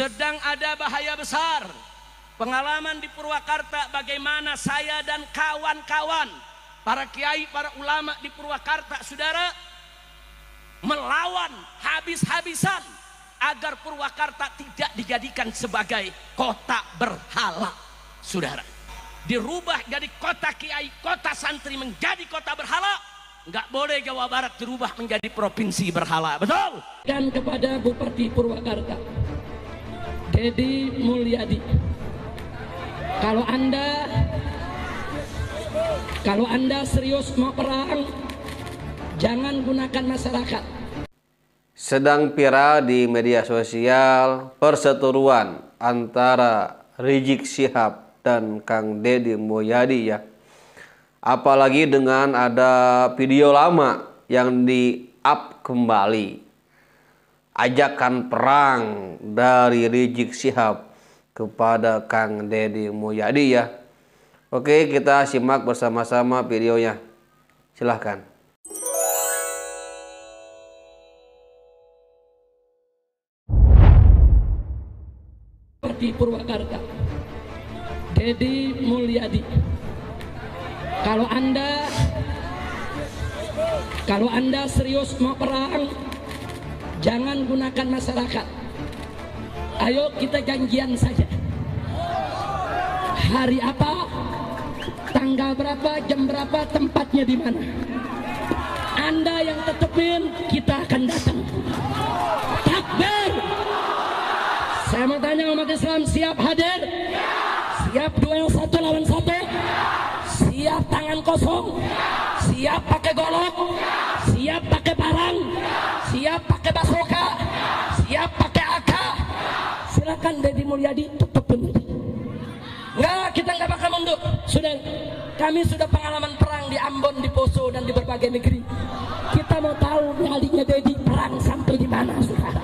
Sedang ada bahaya besar. Pengalaman di Purwakarta bagaimana saya dan kawan-kawan, para kiai, para ulama di Purwakarta, saudara, melawan habis-habisan agar Purwakarta tidak dijadikan sebagai kota berhala, saudara. Dirubah jadi kota kiai, kota santri menjadi kota berhala. Nggak boleh Jawa Barat dirubah menjadi provinsi berhala, betul? Dan kepada Bupati Purwakarta, Deddy Mulyadi, kalau anda serius mau perang, jangan gunakan masyarakat. Sedang viral di media sosial perseteruan antara Rizik Syihab dan Kang Deddy Mulyadi ya. Apalagi dengan ada video lama yang di-up kembali. Ajakan perang dari Rizik Syihab kepada Kang Deddy Mulyadi ya. Oke, kita simak bersama-sama videonya. Silahkan. Di Purwakarta, Deddy Mulyadi, kalau anda serius mau perang, jangan gunakan masyarakat. Ayo kita janjian saja. Hari apa, tanggal berapa, jam berapa, tempatnya di mana. Anda yang tetepin, kita akan datang. Takbir. Saya mau tanya umat Islam, siap hadir? Siap duel 1 lawan 1? Siap tangan kosong? Siap pakai golok? Siap pakai parang? Siap pakai basoka? Siap pakai AK? Silakan Deddy Mulyadi, tetepin. Enggak, kita nggak bakal mundur. Sudah, kami sudah pengalaman perang di Ambon, di Poso, dan di berbagai negeri. Kita mau tahu nyalinya Deddy perang sampai di mana, saudara.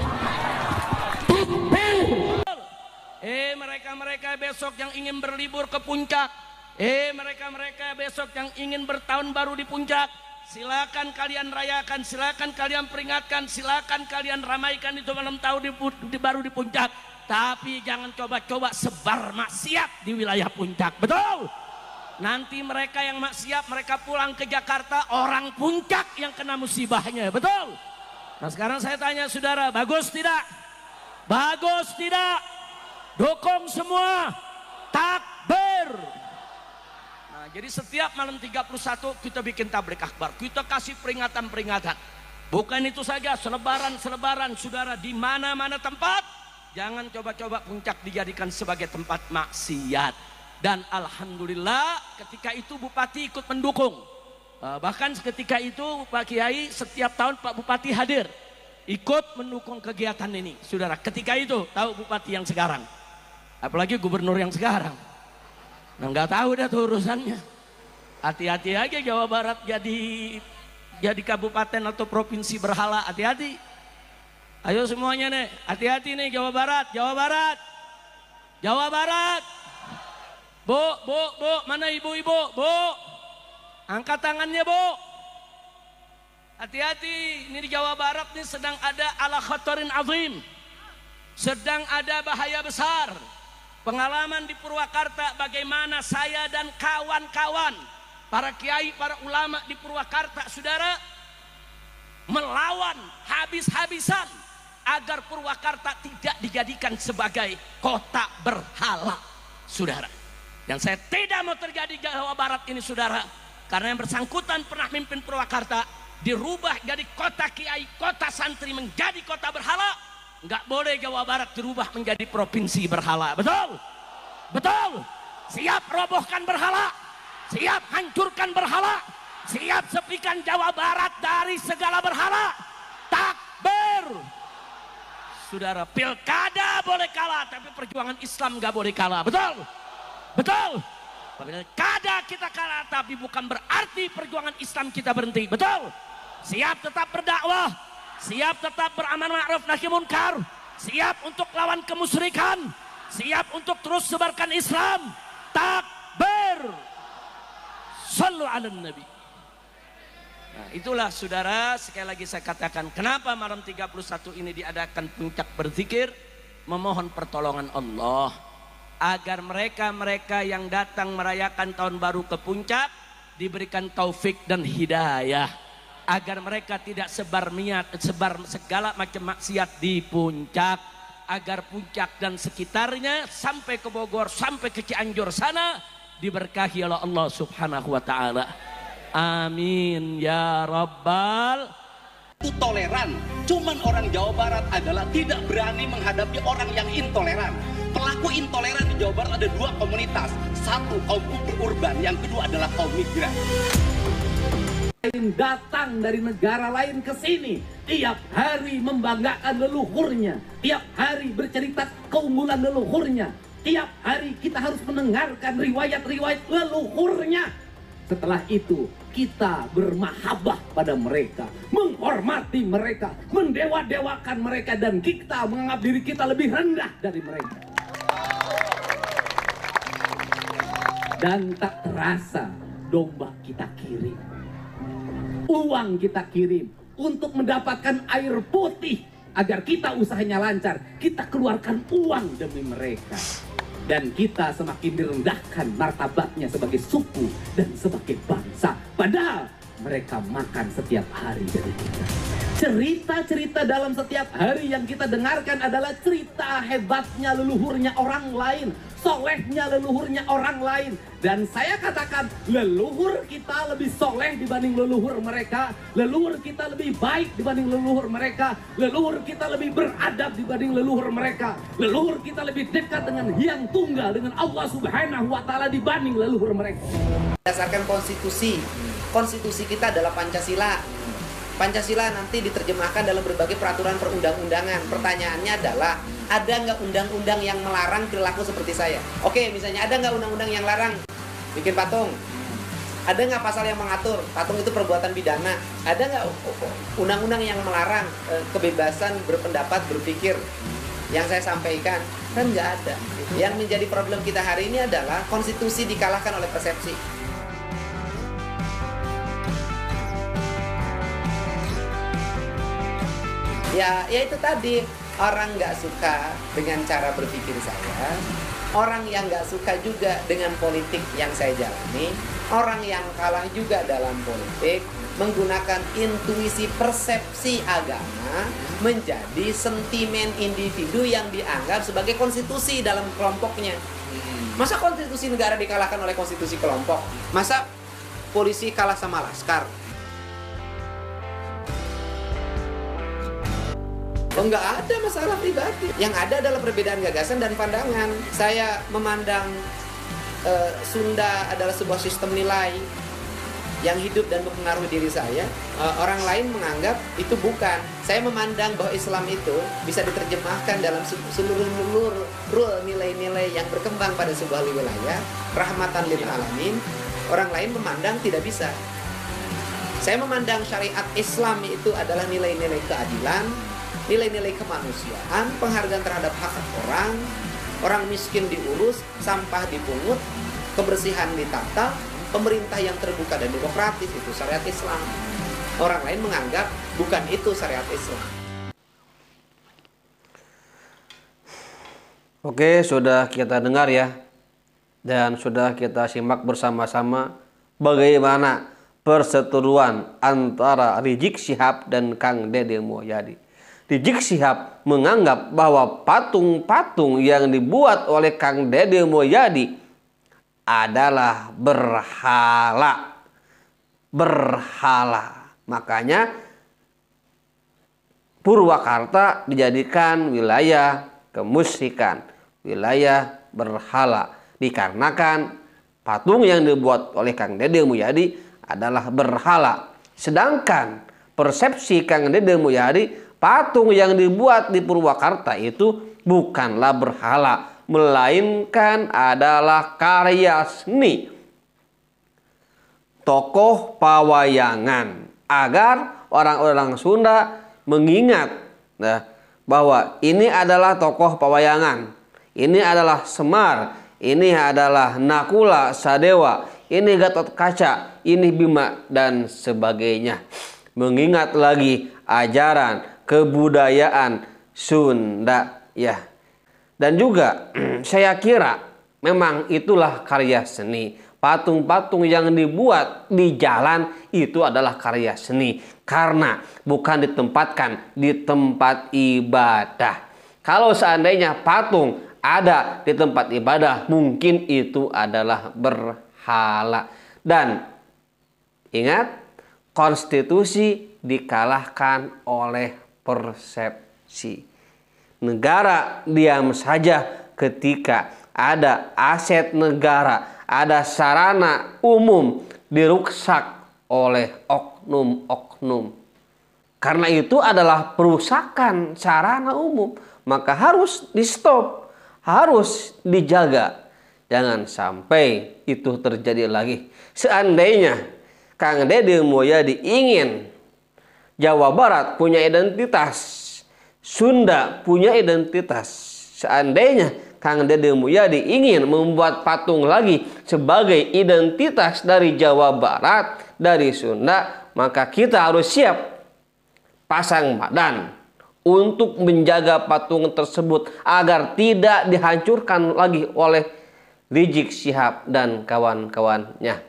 Mereka-mereka besok yang ingin berlibur ke puncak, mereka-mereka besok yang ingin bertahun baru di puncak, silakan kalian rayakan, silakan kalian peringatkan, silakan kalian ramaikan itu malam tahun baru di puncak. Tapi jangan coba-coba sebar maksiat di wilayah puncak, betul? Nanti mereka yang maksiat, mereka pulang ke Jakarta, orang puncak yang kena musibahnya, betul? Nah sekarang saya tanya saudara, bagus tidak? Bagus tidak? Dukung semua, takbir. Nah, jadi setiap malam 31 kita bikin tablik akbar, kita kasih peringatan-peringatan. Bukan itu saja, selebaran-selebaran, saudara, di mana-mana tempat. Jangan coba-coba puncak dijadikan sebagai tempat maksiat. Dan alhamdulillah ketika itu Bupati ikut mendukung. Bahkan ketika itu Pak Kiai setiap tahun Pak Bupati hadir, ikut mendukung kegiatan ini, saudara. Ketika itu tahu Bupati yang sekarang, apalagi gubernur yang sekarang, nah nggak tahu dah tuh urusannya. Hati-hati aja Jawa Barat jadi kabupaten atau provinsi berhala, hati-hati. Ayo semuanya nih, hati-hati nih Jawa Barat, Jawa Barat, Jawa Barat. Bu, mana ibu-ibu? Bu, angkat tangannya bu. Hati-hati, ini di Jawa Barat nih sedang ada ala khatarin azim, sedang ada bahaya besar. Pengalaman di Purwakarta bagaimana saya dan kawan-kawan, para kiai, para ulama di Purwakarta, saudara, melawan habis-habisan agar Purwakarta tidak dijadikan sebagai kota berhala, saudara. Yang saya tidak mau terjadi di Jawa Barat ini, saudara, karena yang bersangkutan pernah mimpin Purwakarta, dirubah jadi kota kiai, kota santri menjadi kota berhala. Nggak boleh Jawa Barat dirubah menjadi provinsi berhala, betul? Betul? Siap robohkan berhala, siap hancurkan berhala, siap sepikan Jawa Barat dari segala berhala. Takbir. Saudara, pilkada boleh kalah, tapi perjuangan Islam nggak boleh kalah, betul? Betul? Pilkada kita kalah, tapi bukan berarti perjuangan Islam kita berhenti, betul? Siap tetap berdakwah, siap tetap beramal ma'ruf nahi munkar, siap untuk lawan kemusyrikan, siap untuk terus sebarkan Islam. Takbir. Sallu ala nabi. Nah, itulah saudara, sekali lagi saya katakan kenapa malam 31 ini diadakan puncak berzikir. memohon pertolongan Allah agar mereka-mereka yang datang merayakan tahun baru ke puncak diberikan taufik dan hidayah, agar mereka tidak sebar segala macam maksiat di puncak, agar puncak dan sekitarnya sampai ke Bogor, sampai ke Cianjur sana diberkahi oleh Allah Subhanahu wa taala. Amin ya rabbal. Itu toleran, cuman orang Jawa Barat adalah tidak berani menghadapi orang yang intoleran. Pelaku intoleran di Jawa Barat ada dua komunitas, satu kaum urban, yang kedua adalah kaum migran. Datang dari negara lain ke sini, tiap hari membanggakan leluhurnya, tiap hari bercerita keunggulan leluhurnya, tiap hari kita harus mendengarkan riwayat-riwayat leluhurnya. Setelah itu kita bermahabbah pada mereka, menghormati mereka, mendewa-dewakan mereka, dan kita menganggap diri kita lebih rendah dari mereka. Dan tak terasa domba kita kirim, uang kita kirim untuk mendapatkan air putih agar kita usahanya lancar. Kita keluarkan uang demi mereka, dan kita semakin direndahkan martabatnya sebagai suku dan sebagai bangsa, padahal mereka makan setiap hari dari kita. Cerita-cerita dalam setiap hari yang kita dengarkan adalah cerita hebatnya leluhurnya orang lain, solehnya leluhurnya orang lain. Dan saya katakan, leluhur kita lebih soleh dibanding leluhur mereka, leluhur kita lebih baik dibanding leluhur mereka, leluhur kita lebih beradab dibanding leluhur mereka, leluhur kita lebih dekat dengan Hyang Tunggal, dengan Allah Subhanahu wa taala dibanding leluhur mereka. Berdasarkan konstitusi, konstitusi kita adalah Pancasila. Pancasila nanti diterjemahkan dalam berbagai peraturan perundang-undangan. Pertanyaannya adalah, ada nggak undang-undang yang melarang perilaku seperti saya? Oke, misalnya ada nggak undang-undang yang larang bikin patung? Ada nggak pasal yang mengatur patung itu perbuatan pidana? Ada nggak undang-undang yang melarang kebebasan berpendapat, berpikir? Yang saya sampaikan kan nggak ada. Yang menjadi problem kita hari ini adalah konstitusi dikalahkan oleh persepsi. Ya itu tadi, orang nggak suka dengan cara berpikir saya, orang yang nggak suka juga dengan politik yang saya jalani, orang yang kalah juga dalam politik, menggunakan intuisi persepsi agama menjadi sentimen individu yang dianggap sebagai konstitusi dalam kelompoknya. Masa konstitusi negara dikalahkan oleh konstitusi kelompok? Masa polisi kalah sama laskar? Oh, nggak ada masalah pribadi. Yang ada adalah perbedaan gagasan dan pandangan. Saya memandang Sunda adalah sebuah sistem nilai yang hidup dan mempengaruhi diri saya. Orang lain menganggap itu bukan. Saya memandang bahwa Islam itu bisa diterjemahkan dalam seluruh nilai-nilai yang berkembang pada sebuah wilayah, rahmatan lil alamin. Orang lain memandang tidak bisa. Saya memandang syariat Islam itu adalah nilai-nilai keadilan, nilai-nilai kemanusiaan, penghargaan terhadap hak orang miskin diurus, sampah dipungut, kebersihan ditata, pemerintah yang terbuka dan demokratis, itu syariat Islam. Orang lain menganggap bukan itu syariat Islam. Oke, sudah kita dengar ya, dan sudah kita simak bersama-sama bagaimana perseteruan antara Rizik Syihab dan Kang Deddy Mulyadi. Rizik Syihab menganggap bahwa patung-patung yang dibuat oleh Kang Deddy Mulyadi adalah berhala. Makanya Purwakarta dijadikan wilayah kemusyrikan, wilayah berhala, dikarenakan patung yang dibuat oleh Kang Deddy Mulyadi adalah berhala. Sedangkan persepsi Kang Deddy Mulyadi, patung yang dibuat di Purwakarta itu bukanlah berhala, melainkan adalah karya seni tokoh pawayangan, agar orang-orang Sunda mengingat bahwa ini adalah tokoh pawayangan, ini adalah Semar, ini adalah Nakula Sadewa, ini Gatot Kaca, ini Bima, dan sebagainya. Mengingat lagi ajaran kebudayaan Sunda ya. Dan juga saya kira memang itulah karya seni. Patung-patung yang dibuat di jalan itu adalah karya seni. Karena bukan ditempatkan di tempat ibadah. Kalau seandainya patung ada di tempat ibadah, mungkin itu adalah berhala. Dan ingat, konstitusi dikalahkan oleh persepsi. Negara diam saja ketika ada aset negara, ada sarana umum dirusak oleh oknum-oknum. Karena itu adalah perusakan sarana umum, maka harus di stop, harus dijaga. Jangan sampai itu terjadi lagi. Seandainya Kang Deddy Mulyadi ingin Jawa Barat punya identitas, Sunda punya identitas. Seandainya Kang Deddy Mulyadi ingin membuat patung lagi sebagai identitas dari Jawa Barat, dari Sunda, maka kita harus siap pasang badan untuk menjaga patung tersebut agar tidak dihancurkan lagi oleh Rizik Syihab dan kawan-kawannya.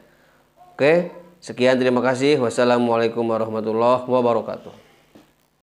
Oke, sekian, terima kasih. Wassalamualaikum warahmatullahi wabarakatuh.